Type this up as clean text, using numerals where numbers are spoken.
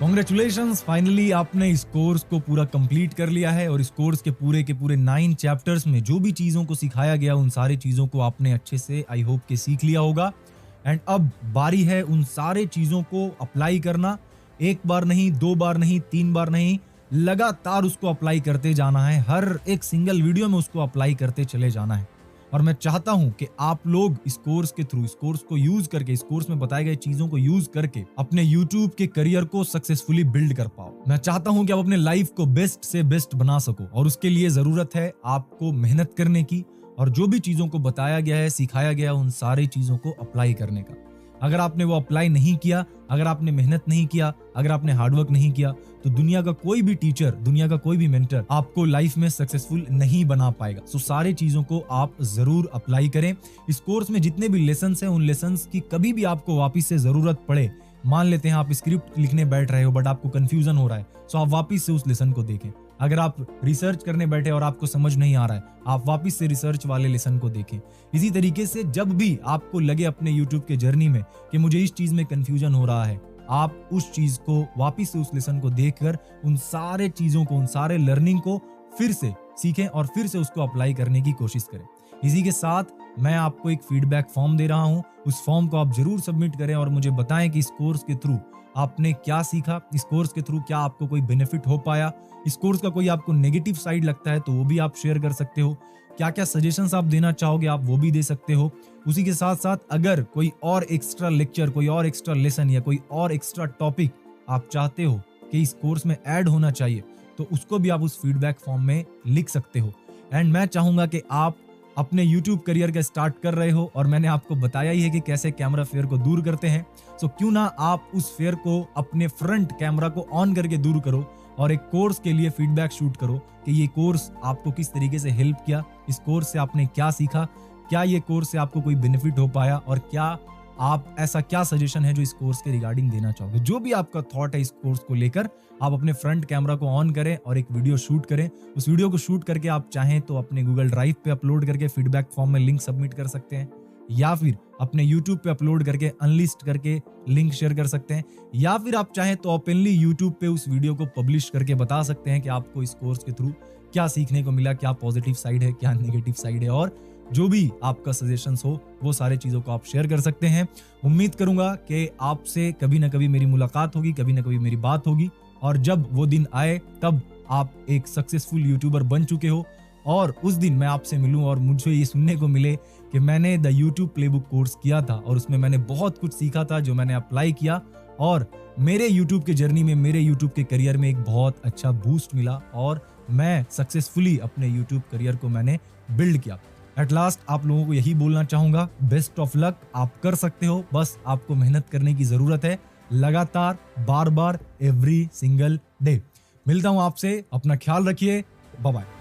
Congratulations, finally आपने इस course को पूरा कंप्लीट कर लिया है और इस कोर्स के पूरे 9 चैप्टर्स में जो भी चीज़ों को सिखाया गया उन सारी चीज़ों को आपने अच्छे से आई होप के सीख लिया होगा। एंड अब बारी है उन सारे चीज़ों को अप्लाई करना। एक बार नहीं, 2 बार नहीं, 3 बार नहीं, लगातार उसको अप्लाई करते जाना है। हर एक सिंगल वीडियो में उसको अप्लाई करते चले जाना है। और मैं चाहता हूं कि आप लोग इस कोर्स के थ्रू, इस कोर्स को यूज करके, इस कोर्स में बताए गए चीजों को यूज करके अपने YouTube के करियर को सक्सेसफुली बिल्ड कर पाओ। मैं चाहता हूं कि आप अपने लाइफ को बेस्ट से बेस्ट बना सको और उसके लिए जरूरत है आपको मेहनत करने की और जो भी चीजों को बताया गया है, सिखाया गया, उन सारी चीजों को अप्लाई करने का। अगर आपने वो अप्लाई नहीं किया, अगर आपने मेहनत नहीं किया, अगर आपने हार्डवर्क नहीं किया, तो दुनिया का कोई भी टीचर, दुनिया का कोई भी मेंटर आपको लाइफ में सक्सेसफुल नहीं बना पाएगा। सो सारी चीजों को आप जरूर अप्लाई करें। इस कोर्स में जितने भी लेसन्स हैं, उन लेसन्स की कभी भी आपको वापस से जरूरत पड़े, मान लेते हैं आप स्क्रिप्ट लिखने बैठ रहे हो बट आपको कंफ्यूजन हो रहा है, सो आप वापस से उस लेसन को देखें। अगर आप रिसर्च करने बैठे और आपको समझ नहीं आ रहा है, आप वापस से रिसर्च वाले लेसन को देखें। इसी तरीके से जब भी आपको लगे अपने YouTube के जर्नी में कि मुझे इस चीज में कंफ्यूजन हो रहा है, आप उस चीज को वापस से उस लेसन को देखकर उन सारे चीजों को, उन सारे लर्निंग को फिर से सीखें और फिर से उसको अप्लाई करने की कोशिश करें। इसी के साथ मैं आपको एक फीडबैक फॉर्म दे रहा हूं, उस फॉर्म को आप जरूर सबमिट करें और मुझे बताएं कि इस कोर्स के थ्रू आपने क्या सीखा, इस कोर्स के थ्रू क्या आपको कोई बेनिफिट हो पाया, इस कोर्स का कोई आपको नेगेटिव साइड लगता है तो वो भी आप शेयर कर सकते हो, क्या क्या सजेशंस आप देना चाहोगे आप वो भी दे सकते हो। उसी के साथ साथ अगर कोई और एक्स्ट्रा लेक्चर, कोई और एक्स्ट्रा लेसन या कोई और एक्स्ट्रा टॉपिक आप चाहते हो कि इस कोर्स में ऐड होना चाहिए, तो उसको भी आप उस फीडबैक फॉर्म में लिख सकते हो। एंड मैं चाहूंगा कि आप अपने YouTube करियर का स्टार्ट कर रहे हो और मैंने आपको बताया ही है कि कैसे कैमरा फेयर को दूर करते हैं, सो क्यों ना आप उस फेयर को अपने फ्रंट कैमरा को ऑन करके दूर करो और एक कोर्स के लिए फीडबैक शूट करो कि ये कोर्स आपको किस तरीके से हेल्प किया, इस कोर्स से आपने क्या सीखा, क्या ये कोर्स से आपको कोई बेनिफिट हो पाया और क्या आप ऐसा क्या सजेशन है जो इस कोर्स के रिगार्डिंग देना चाहोगे। जो भी आपका थॉट है इस कोर्स को लेकर, आप अपने फ्रंट कैमरा को ऑन करें और एक वीडियो शूट करें। उस वीडियो को शूट करके आप चाहें तो अपने गूगल ड्राइव पे अपलोड करके फीडबैक फॉर्म में लिंक सबमिट कर सकते हैं, या फिर अपने YouTube पे अपलोड करके अनलिस्ट करके लिंक शेयर कर सकते हैं, या फिर आप चाहें तो ओपनली YouTube पे उस वीडियो को पब्लिश करके बता सकते हैं कि आपको इस कोर्स के थ्रू क्या सीखने को मिला, क्या पॉजिटिव साइड है, क्या नेगेटिव साइड है, और जो भी आपका सजेशंस हो वो सारे चीजों को आप शेयर कर सकते हैं। उम्मीद करूंगा कि आपसे कभी ना कभी मेरी मुलाकात होगी, कभी ना कभी मेरी बात होगी, और जब वो दिन आए तब आप एक सक्सेसफुल यूट्यूबर बन चुके हो और उस दिन मैं आपसे मिलूं और मुझे ये सुनने को मिले कि मैंने द यूट्यूब प्लेबुक कोर्स किया था और उसमें मैंने बहुत कुछ सीखा था जो मैंने अप्लाई किया और मेरे यूट्यूब के जर्नी में, मेरे यूट्यूब के करियर में एक बहुत अच्छा बूस्ट मिला और मैं सक्सेसफुली अपने यूट्यूब करियर को मैंने बिल्ड किया। एट लास्ट आप लोगों को यही बोलना चाहूंगा, बेस्ट ऑफ लक, आप कर सकते हो, बस आपको मेहनत करने की जरूरत है, लगातार, बार बार, एवरी सिंगल डे। मिलता हूं आपसे, अपना ख्याल रखिए, बाय बाय।